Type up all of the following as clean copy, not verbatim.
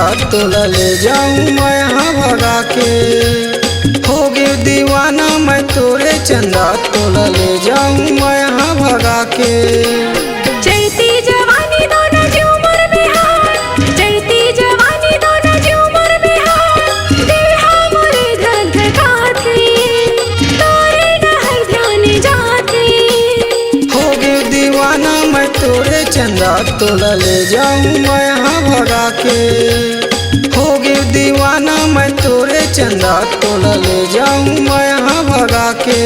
तोला ले जाऊं मैं यहाँ भगा के। हो गई दीवाना मैं तोरे चंदा तोला ले जाऊं मैं यहाँ भगा के। चढ़ती जवानी दोनों झूमर बिहार, चढ़ती जवानी दोनों झूमर बिहार, दिल हमरे धधकाते तोरे डहर ध्यान जाते। हो गई दीवाना मैं तोरे चंदा तोला ले जाऊं मैं यहाँ भगा के। हो गई दीवाना मैं तोरे चंदा तोला ले जाऊं मैं यहाँ भगा के।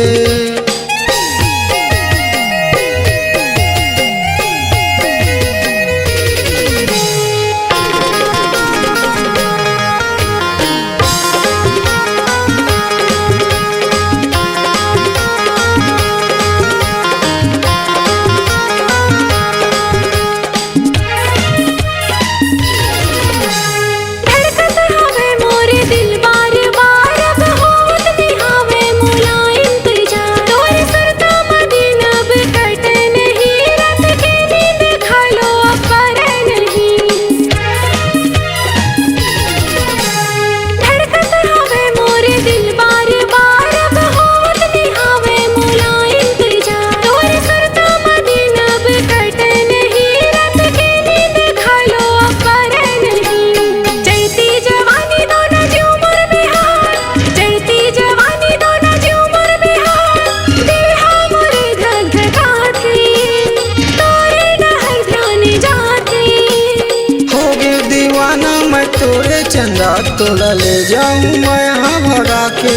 तोरे चंदा तोला ले जाऊं मैं यहाँ भगा के।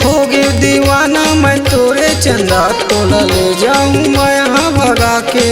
हो गई दीवाना मैं तोरे चंदा तोला ले जाऊं मैं यहाँ भगा के।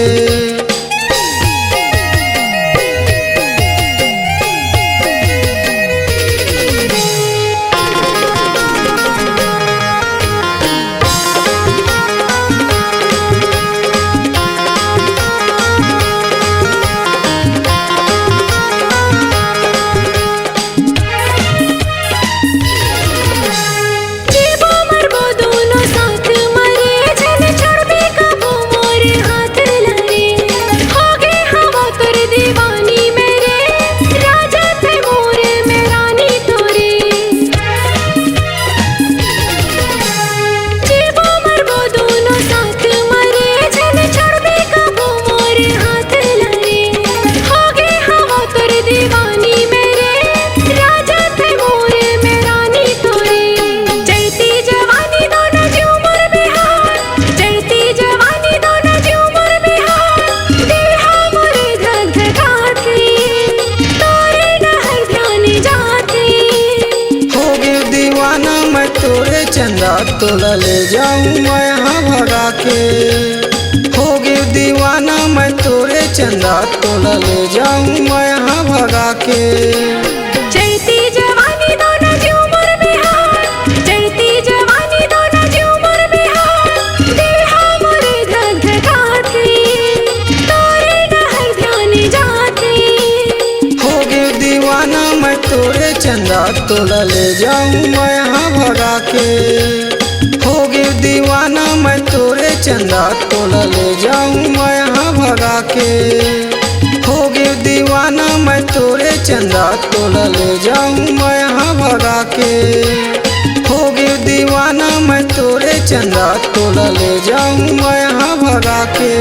तोरे चंदा तोला ले जाऊं मैं यहाँ भगा के। हो गई दीवाना मैं तोरे चंदा तोला ले जाऊं मैं यहाँ भगा के। चढ़ती जवानी दोनों झूमर बिहार, चढ़ती जवानी दोनों झूमर बिहार, दिल हमरे धधकाते तोरे डहर ध्यान जाते। हो गई दीवाना मैं तोरे चंदा तोला ले जाऊं मैं यहाँ भगा के। हो गई दीवाना मैं तोरे चंदा तोला ले जाऊं मैं यहाँ भगा के। हो गई दीवाना मैं तोरे चंदा तोला ले जाऊं मैं यहाँ भगा के। हो गई दीवाना मैं तोरे चंदा तोला ले जाऊं मैं यहाँ भगा के।